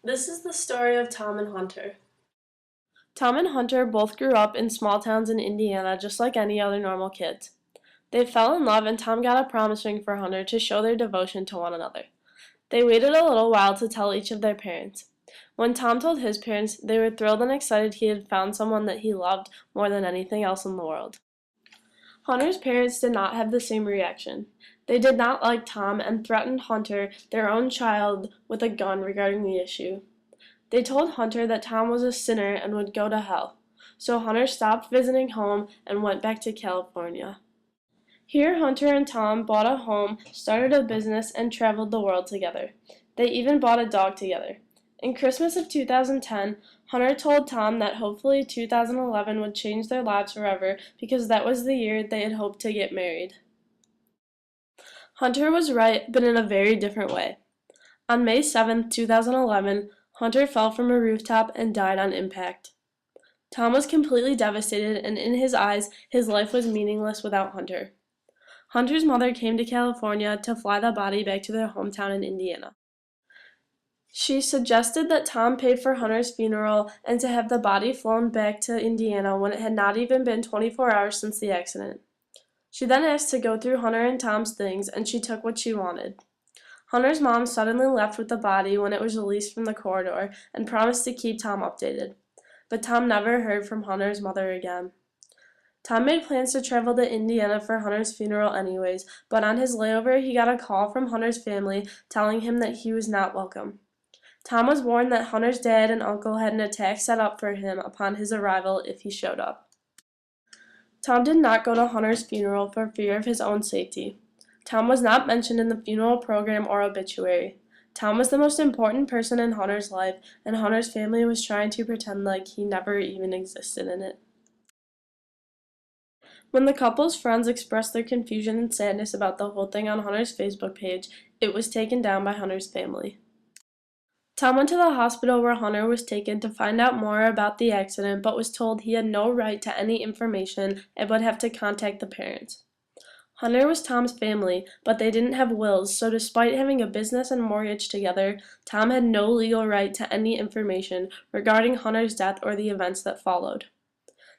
This is the story of Tom and Hunter. Tom and Hunter both grew up in small towns in Indiana just like any other normal kids. They fell in love and Tom got a promise ring for Hunter to show their devotion to one another. They waited a little while to tell each of their parents. When Tom told his parents, they were thrilled and excited he had found someone that he loved more than anything else in the world. Hunter's parents did not have the same reaction. They did not like Tom and threatened Hunter, their own child, with a gun regarding the issue. They told Hunter that Tom was a sinner and would go to hell, so Hunter stopped visiting home and went back to California. Here, Hunter and Tom bought a home, started a business, and traveled the world together. They even bought a dog together. In Christmas of 2010, Hunter told Tom that hopefully 2011 would change their lives forever because that was the year they had hoped to get married. Hunter was right, but in a very different way. On May 7, 2011, Hunter fell from a rooftop and died on impact. Tom was completely devastated, and in his eyes, his life was meaningless without Hunter. Hunter's mother came to California to fly the body back to their hometown in Indiana. She suggested that Tom pay for Hunter's funeral and to have the body flown back to Indiana when it had not even been 24 hours since the accident. She then asked to go through Hunter and Tom's things, and she took what she wanted. Hunter's mom suddenly left with the body when it was released from the corridor and promised to keep Tom updated. But Tom never heard from Hunter's mother again. Tom made plans to travel to Indiana for Hunter's funeral anyways, but on his layover he got a call from Hunter's family telling him that he was not welcome. Tom was warned that Hunter's dad and uncle had an attack set up for him upon his arrival if he showed up. Tom did not go to Hunter's funeral for fear of his own safety. Tom was not mentioned in the funeral program or obituary. Tom was the most important person in Hunter's life, and Hunter's family was trying to pretend like he never even existed in it. When the couple's friends expressed their confusion and sadness about the whole thing on Hunter's Facebook page, it was taken down by Hunter's family. Tom went to the hospital where Hunter was taken to find out more about the accident, but was told he had no right to any information and would have to contact the parents. Hunter was Tom's family, but they didn't have wills, so despite having a business and mortgage together, Tom had no legal right to any information regarding Hunter's death or the events that followed.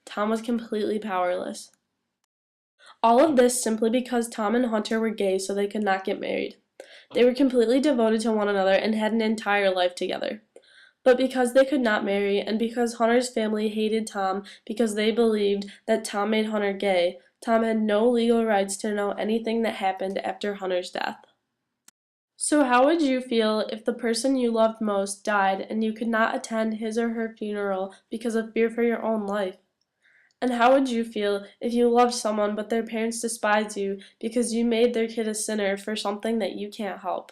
Tom was completely powerless. All of this simply because Tom and Hunter were gay, so they could not get married. They were completely devoted to one another and had an entire life together. But because they could not marry, and because Hunter's family hated Tom because they believed that Tom made Hunter gay, Tom had no legal rights to know anything that happened after Hunter's death. So how would you feel if the person you loved most died and you could not attend his or her funeral because of fear for your own life? And how would you feel if you loved someone but their parents despised you because you made their kid a sinner for something that you can't help?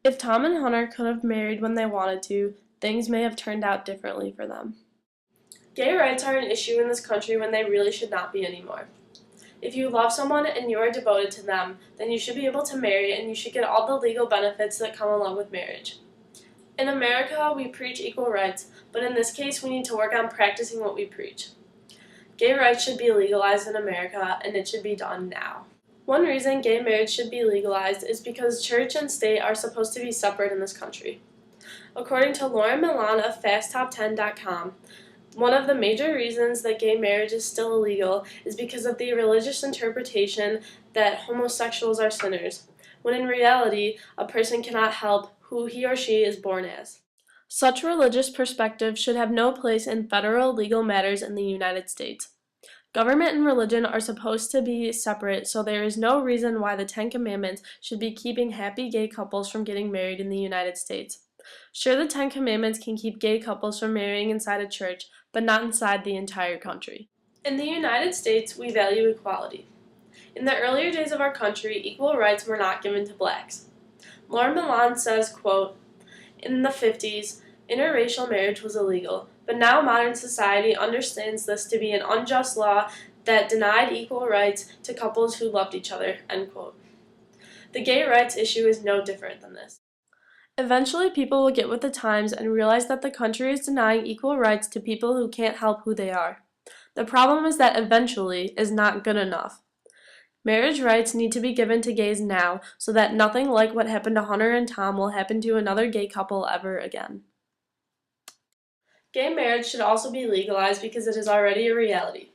If Tom and Hunter could have married when they wanted to, things may have turned out differently for them. Gay rights are an issue in this country when they really should not be anymore. If you love someone and you are devoted to them, then you should be able to marry and you should get all the legal benefits that come along with marriage. In America, we preach equal rights, but in this case, we need to work on practicing what we preach. Gay rights should be legalized in America, and it should be done now. One reason gay marriage should be legalized is because church and state are supposed to be separate in this country. According to Lauren Milan of FastTop10.com, one of the major reasons that gay marriage is still illegal is because of the religious interpretation that homosexuals are sinners, when in reality, a person cannot help who he or she is born as. Such religious perspectives should have no place in federal legal matters in the United States. Government and religion are supposed to be separate, so there is no reason why the Ten Commandments should be keeping happy gay couples from getting married in the United States. Sure, the Ten Commandments can keep gay couples from marrying inside a church, but not inside the entire country. In the United States, we value equality. In the earlier days of our country, equal rights were not given to blacks. Lauren Milan says, quote, "In the 50s, interracial marriage was illegal, but now modern society understands this to be an unjust law that denied equal rights to couples who loved each other," end quote. The gay rights issue is no different than this. Eventually, people will get with the times and realize that the country is denying equal rights to people who can't help who they are. The problem is that eventually is not good enough. Marriage rights need to be given to gays now so that nothing like what happened to Hunter and Tom will happen to another gay couple ever again. Gay marriage should also be legalized because it is already a reality.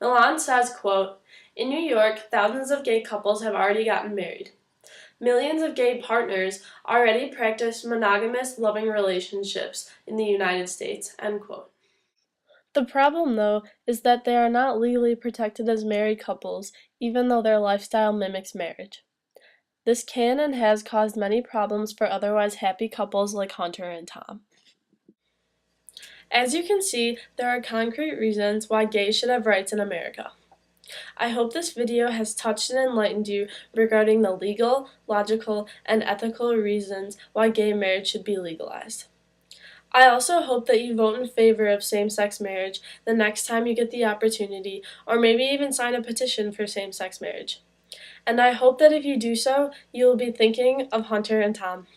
Milan says, quote, "In New York, thousands of gay couples have already gotten married. Millions of gay partners already practice monogamous, loving relationships in the United States," end quote. The problem, though, is that they are not legally protected as married couples, even though their lifestyle mimics marriage. This can and has caused many problems for otherwise happy couples like Hunter and Tom. As you can see, there are concrete reasons why gays should have rights in America. I hope this video has touched and enlightened you regarding the legal, logical, and ethical reasons why gay marriage should be legalized. I also hope that you vote in favor of same-sex marriage the next time you get the opportunity, or maybe even sign a petition for same-sex marriage. And I hope that if you do so, you will be thinking of Hunter and Tom.